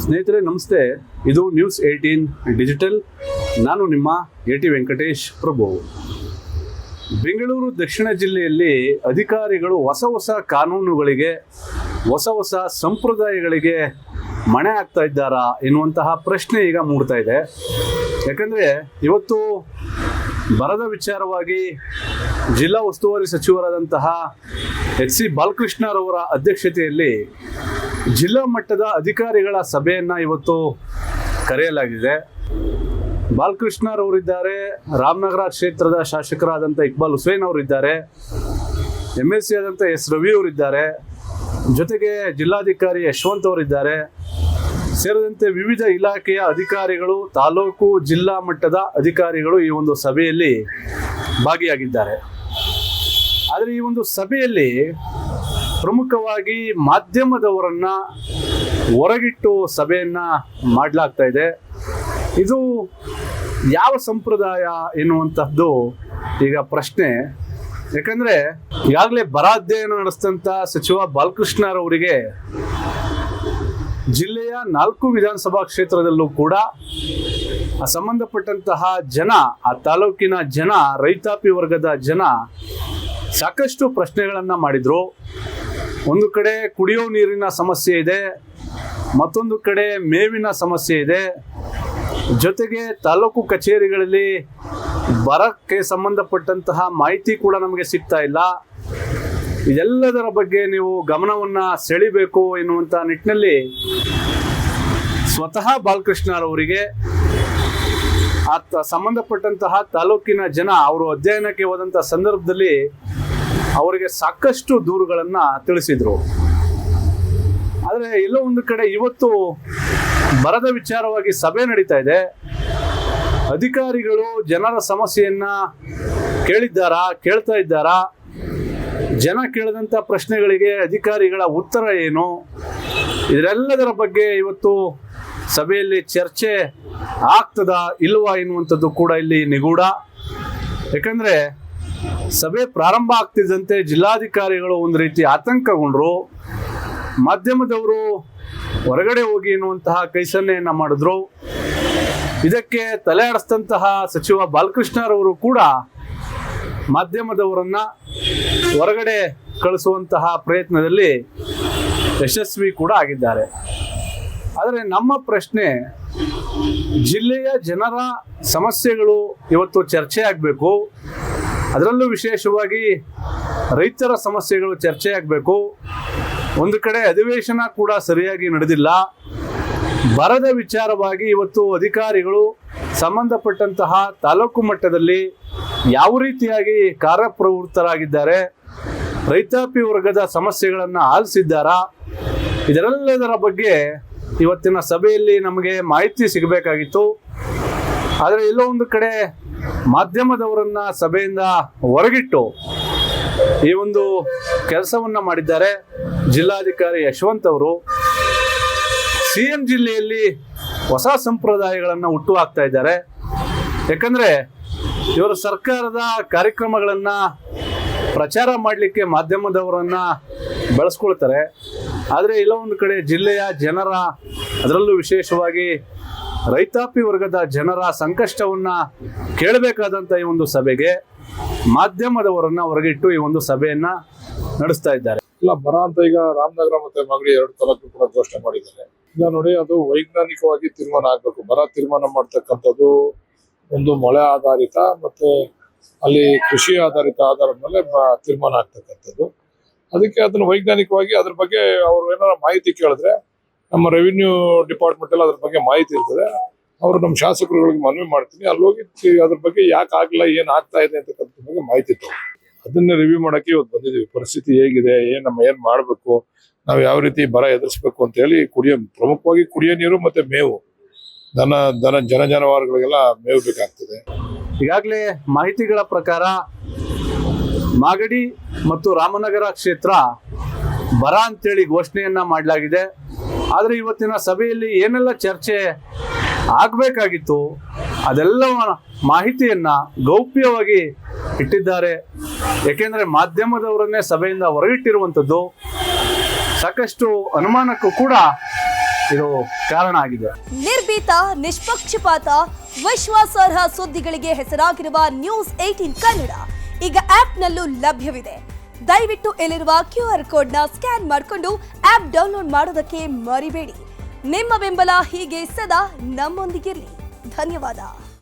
ಸ್ನೇಹಿತರೆ ನಮಸ್ತೆ. ಇದು ನ್ಯೂಸ್ 18 ಡಿಜಿಟಲ್. ನಾನು ನಿಮ್ಮ ಎಟಿ ವೆಂಕಟೇಶ್ ಪ್ರಭು. ಬೆಂಗಳೂರು ದಕ್ಷಿಣ ಜಿಲ್ಲೆಯಲ್ಲಿ ಅಧಿಕಾರಿಗಳು ಹೊಸ ಕಾನೂನುಗಳಿಗೆ, ಹೊಸ ಸಂಪ್ರದಾಯಗಳಿಗೆ ಮಣೆ ಆಗ್ತಾ ಇದ್ದಾರಾ ಎನ್ನುವಂತಹ ಪ್ರಶ್ನೆ ಈಗ ಮೂಡ್ತಾ ಇದೆ. ಯಾಕಂದರೆ ಇವತ್ತು ಬರದ ವಿಚಾರವಾಗಿ ಜಿಲ್ಲಾ ಉಸ್ತುವಾರಿ ಸಚಿವರಾದಂತಹ ಎಚ್ ಸಿ ಬಾಲಕೃಷ್ಣರವರ ಅಧ್ಯಕ್ಷತೆಯಲ್ಲಿ ಜಿಲ್ಲಾ ಮಟ್ಟದ ಅಧಿಕಾರಿಗಳ ಸಭೆಯನ್ನು ಇವತ್ತು ಕರೆಯಲಾಗಿದೆ. ಬಾಲಕೃಷ್ಣರವರಿದ್ದಾರೆ, ರಾಮನಗರ ಕ್ಷೇತ್ರದ ಶಾಸಕರಾದಂಥ ಇಕ್ಬಾಲ್ ಹುಸೇನ್ ಅವರಿದ್ದಾರೆ, MLC ಆದಂಥ ಎಸ್ ರವಿ ಅವರಿದ್ದಾರೆ, ಜೊತೆಗೆ ಜಿಲ್ಲಾಧಿಕಾರಿ ಯಶವಂತ್ ಅವರಿದ್ದಾರೆ, ಸೇರಿದಂತೆ ವಿವಿಧ ಇಲಾಖೆಯ ಅಧಿಕಾರಿಗಳು, ತಾಲೂಕು ಜಿಲ್ಲಾ ಮಟ್ಟದ ಅಧಿಕಾರಿಗಳು ಈ ಒಂದು ಸಭೆಯಲ್ಲಿ ಭಾಗಿಯಾಗಿದ್ದಾರೆ. ಆದರೆ ಈ ಒಂದು ಸಭೆಯಲ್ಲಿ ಪ್ರಮುಖವಾಗಿ ಮಾಧ್ಯಮದವರನ್ನ ಹೊರಗಿಟ್ಟು ಸಭೆಯನ್ನ ಮಾಡಲಾಗ್ತಾ ಇದೆ. ಇದು ಯಾವ ಸಂಪ್ರದಾಯ ಎನ್ನುವಂತಹದ್ದು ಈಗ ಪ್ರಶ್ನೆ. ಯಾಕಂದ್ರೆ ಈಗಾಗಲೇ ಬರ ಅಧ್ಯಯನ ನಡೆಸಿದಂಥ ಸಚಿವ ಬಾಲಕೃಷ್ಣರವರಿಗೆ ಜಿಲ್ಲೆಯ 4 ವಿಧಾನಸಭಾ ಕ್ಷೇತ್ರದಲ್ಲೂ ಕೂಡ ಸಂಬಂಧಪಟ್ಟಂತಹ ಜನ, ಆ ತಾಲೂಕಿನ ಜನ, ರೈತಾಪಿ ವರ್ಗದ ಜನ ಸಾಕಷ್ಟು ಪ್ರಶ್ನೆಗಳನ್ನು ಮಾಡಿದರು. ಒಂದು ಕಡೆ ಕುಡಿಯೋ ನೀರಿನ ಸಮಸ್ಯೆ ಇದೆ, ಮತ್ತೊಂದು ಕಡೆ ಮೇವಿನ ಸಮಸ್ಯೆ ಇದೆ, ಜೊತೆಗೆ ತಾಲೂಕು ಕಚೇರಿಗಳಲ್ಲಿ ಬರಕ್ಕೆ ಸಂಬಂಧಪಟ್ಟಂತಹ ಮಾಹಿತಿ ಕೂಡ ನಮಗೆ ಸಿಗ್ತಾ ಇಲ್ಲ. ಇದೆಲ್ಲದರ ಬಗ್ಗೆ ನೀವು ಗಮನವನ್ನು ಸೆಳಿಬೇಕು ಎನ್ನುವಂಥ ನಿಟ್ಟಿನಲ್ಲಿ ಸ್ವತಃ ಬಾಲಕೃಷ್ಣರವರಿಗೆ ಸಂಬಂಧಪಟ್ಟಂತಹ ತಾಲೂಕಿನ ಜನ ಅವರು ಅಧ್ಯಯನಕ್ಕೆ ಹೋದಂಥ ಸಂದರ್ಭದಲ್ಲಿ ಅವರಿಗೆ ಸಾಕಷ್ಟು ದೂರುಗಳನ್ನು ತಿಳಿಸಿದರು. ಆದರೆ ಎಲ್ಲೋ ಒಂದು ಕಡೆ ಇವತ್ತು ಬರದ ವಿಚಾರವಾಗಿ ಸಭೆ ನಡೀತಾ ಇದೆ. ಅಧಿಕಾರಿಗಳು ಜನರ ಸಮಸ್ಯೆಯನ್ನು ಕೇಳ್ತಾ ಇದ್ದಾರಾ? ಜನ ಕೇಳಿದಂಥ ಪ್ರಶ್ನೆಗಳಿಗೆ ಅಧಿಕಾರಿಗಳ ಉತ್ತರ ಏನು? ಇದರೆಲ್ಲದರ ಬಗ್ಗೆ ಇವತ್ತು ಸಭೆಯಲ್ಲಿ ಚರ್ಚೆ ಆಗ್ತದಾ ಇಲ್ವಾ ಎನ್ನುವಂಥದ್ದು ಕೂಡ ಇಲ್ಲಿ ನಿಗೂಢ. ಯಾಕಂದರೆ ಸಭೆ ಪ್ರಾರಂಭ ಆಗ್ತಿದ್ದಂತೆ ಜಿಲ್ಲಾಧಿಕಾರಿಗಳು ಒಂದು ರೀತಿ ಆತಂಕಗೊಂಡ್ರು. ಮಾಧ್ಯಮದವರು ಹೊರಗಡೆ ಹೋಗಿ ಎನ್ನುವಂತಹ ಕೈಸನ್ನೆಯನ್ನು ಮಾಡಿದ್ರು. ಇದಕ್ಕೆ ತಲೆ ಆಡಿಸಿದಂತಹ ಸಚಿವ ಬಾಲಕೃಷ್ಣರವರು ಕೂಡ ಮಾಧ್ಯಮದವರನ್ನ ಹೊರಗಡೆ ಕಳಿಸುವಂತಹ ಪ್ರಯತ್ನದಲ್ಲಿ ಯಶಸ್ವಿ ಕೂಡ ಆಗಿದ್ದಾರೆ. ಆದರೆ ನಮ್ಮ ಪ್ರಶ್ನೆ, ಜಿಲ್ಲೆಯ ಜನರ ಸಮಸ್ಯೆಗಳು ಇವತ್ತು ಚರ್ಚೆ ಆಗಬೇಕು. ಅದರಲ್ಲೂ ವಿಶೇಷವಾಗಿ ರೈತರ ಸಮಸ್ಯೆಗಳು ಚರ್ಚೆ ಆಗಬೇಕು. ಒಂದು ಕಡೆ ಅಧಿವೇಶನ ಕೂಡ ಸರಿಯಾಗಿ ನಡೆದಿಲ್ಲ. ಬರದ ವಿಚಾರವಾಗಿ ಇವತ್ತು ಅಧಿಕಾರಿಗಳು ಸಂಬಂಧಪಟ್ಟಂತಹ ತಾಲೂಕು ಮಟ್ಟದಲ್ಲಿ ಯಾವ ರೀತಿಯಾಗಿ ಕಾರ್ಯಪ್ರವೃತ್ತರಾಗಿದ್ದಾರೆ, ರೈತಾಪಿ ವರ್ಗದ ಸಮಸ್ಯೆಗಳನ್ನು ಆಲಿಸಿದ್ದಾರಾ? ಇದರೆಲ್ಲದರ ಬಗ್ಗೆ ಇವತ್ತಿನ ಸಭೆಯಲ್ಲಿ ನಮಗೆ ಮಾಹಿತಿ ಸಿಗಬೇಕಾಗಿತ್ತು. ಆದರೆ ಎಲ್ಲೋ ಒಂದು ಕಡೆ ಮಾಧ್ಯಮದವರನ್ನ ಸಭೆಯಿಂದ ಹೊರಗಿಟ್ಟು ಈ ಒಂದು ಕೆಲಸವನ್ನು ಮಾಡಿದ್ದಾರೆ ಜಿಲ್ಲಾಧಿಕಾರಿ ಯಶವಂತ್ ಅವರು. CM ಜಿಲ್ಲೆಯಲ್ಲಿ ಹೊಸ ಸಂಪ್ರದಾಯಗಳನ್ನು ಹುಟ್ಟು ಹಾಕ್ತಾ ಇದ್ದಾರೆ. ಯಾಕಂದರೆ ಇವರು ಸರ್ಕಾರದ ಕಾರ್ಯಕ್ರಮಗಳನ್ನು ಪ್ರಚಾರ ಮಾಡಲಿಕ್ಕೆ ಮಾಧ್ಯಮದವರನ್ನು ಬಳಸ್ಕೊಳ್ತಾರೆ. ಆದರೆ ಇಲ್ಲ ಒಂದು ಕಡೆ ಜಿಲ್ಲೆಯ ಜನರ, ಅದರಲ್ಲೂ ವಿಶೇಷವಾಗಿ ರೈತಾಪಿ ವರ್ಗದ ಜನರ ಸಂಕಷ್ಟವನ್ನು ಕೇಳಬೇಕಾದಂಥ ಈ ಒಂದು ಸಭೆಗೆ ಮಾಧ್ಯಮದವರನ್ನು ಹೊರಗಿಟ್ಟು ಈ ಒಂದು ಸಭೆಯನ್ನು ನಡೆಸ್ತಾ ಇದ್ದಾರೆ. ಇಲ್ಲ, ಬರ ಅಂತ ಈಗ ರಾಮನಗರ ಮತ್ತೆ ಮಾಗಡಿ 2 ತಾಲೂಕು ಕೂಡ ಘೋಷಣೆ ಮಾಡಿದ್ದಾರೆ. ಈಗ ನೋಡಿ, ಅದು ವೈಜ್ಞಾನಿಕವಾಗಿ ತೀರ್ಮಾನ ಆಗ್ಬೇಕು. ಬರ ತೀರ್ಮಾನ ಮಾಡ್ತಕ್ಕಂಥದ್ದು ಒಂದು ಮಳೆ ಆಧಾರಿತ ಮತ್ತೆ ಅಲ್ಲಿ ಕೃಷಿ ಆಧಾರದ ಮೇಲೆ ತೀರ್ಮಾನ ಆಗ್ತಕ್ಕಂಥದ್ದು. ಅದಕ್ಕೆ ಅದನ್ನ ವೈಜ್ಞಾನಿಕವಾಗಿ ಅದ್ರ ಬಗ್ಗೆ ಅವ್ರು ಏನಾರ ಮಾಹಿತಿ ಕೇಳಿದ್ರೆ ನಮ್ಮ ರೆವಿನ್ಯೂ ಡಿಪಾರ್ಟ್ಮೆಂಟ್ ಅಲ್ಲಿ ಅದ್ರ ಬಗ್ಗೆ ಮಾಹಿತಿ ಇರ್ತದೆ. ಅವರು ನಮ್ಮ ಶಾಸಕರುಗಳಿಗೆ ಮನವಿ ಮಾಡ್ತೀನಿ, ಅಲ್ಲಿ ಹೋಗಿ ಅದ್ರ ಬಗ್ಗೆ ಯಾಕೆ ಆಗಲ್ಲ, ಏನ್ ಆಗ್ತಾ ಇದೆ ಅಂತಕ್ಕಂಥ ಬಗ್ಗೆ ಮಾಹಿತಿ ತಗೊಂಡು ಅದನ್ನ ರಿವ್ಯೂ ಮಾಡಕ್ಕೆ ಇವತ್ತು ಬಂದಿದ್ದೀವಿ. ಪರಿಸ್ಥಿತಿ ಹೇಗಿದೆ, ಏನ್ ಮಾಡ್ಬೇಕು, ನಾವು ಯಾವ ರೀತಿ ಬರ ಎದುರಿಸ್ಬೇಕು ಅಂತ ಹೇಳಿ ಪ್ರಮುಖವಾಗಿ ಕುಡಿಯೋ ನೀರು ಮತ್ತೆ ಮೇವು, ಜಾನುವಾರುಗಳಿಗೆಲ್ಲ ಮೇವು ಬೇಕಾಗ್ತದೆ. ಈಗಾಗಲೇ ಮಾಹಿತಿಗಳ ಪ್ರಕಾರ ಮಾಗಡಿ ಮತ್ತು ರಾಮನಗರ ಕ್ಷೇತ್ರ ಬರ ಅಂತೇಳಿ ಘೋಷಣೆಯನ್ನ ಮಾಡಲಾಗಿದೆ. ಆದರೆ ಇವತ್ತಿನ ಸಭೆಯಲ್ಲಿ ಏನೆಲ್ಲ ಚರ್ಚೆ ಆಗಬೇಕಾಗಿತ್ತು ಅದೆಲ್ಲ ಮಾಹಿತಿಯನ್ನ ಗೌಪ್ಯವಾಗಿ ಇಟ್ಟಿದ್ದಾರೆ. ಏಕೆಂದರೆ ಮಾಧ್ಯಮದವರನ್ನೇ ಸಭೆಯಿಂದ ಹೊರಗಿಟ್ಟಿರುವಂಥದ್ದು. ಸಾಕಷ್ಟು ಅನುಮಾನಕ್ಕೂ ಕೂಡ ಇದು ಕಾರಣ ಆಗಿದೆ. ನಿರ್ಭೀತ, ನಿಷ್ಪಕ್ಷಪಾತ, ವಿಶ್ವಾಸಾರ್ಹ ಸುದ್ದಿಗಳಿಗೆ ಹೆಸರಾಗಿರುವ ನ್ಯೂಸ್ 18 ಕನ್ನಡ ಈಗ ಆಪ್ನಲ್ಲೂ ಲಭ್ಯವಿದೆ. ದಯವಿಟ್ಟು ಇಲ್ಲಿರುವ QR ಕೋಡ್ನ ಸ್ಕ್ಯಾನ್ ಮಾಡಿಕೊಂಡು ಆಪ್ ಡೌನ್ಲೋಡ್ ಮಾಡೋದಕ್ಕೆ ಮರಿಬೇಡಿ. ನಿಮ್ಮ ಬೆಂಬಲ ಹೀಗೆ ಸದಾ ನಮ್ಮೊಂದಿಗಿರಲಿ. ಧನ್ಯವಾದ.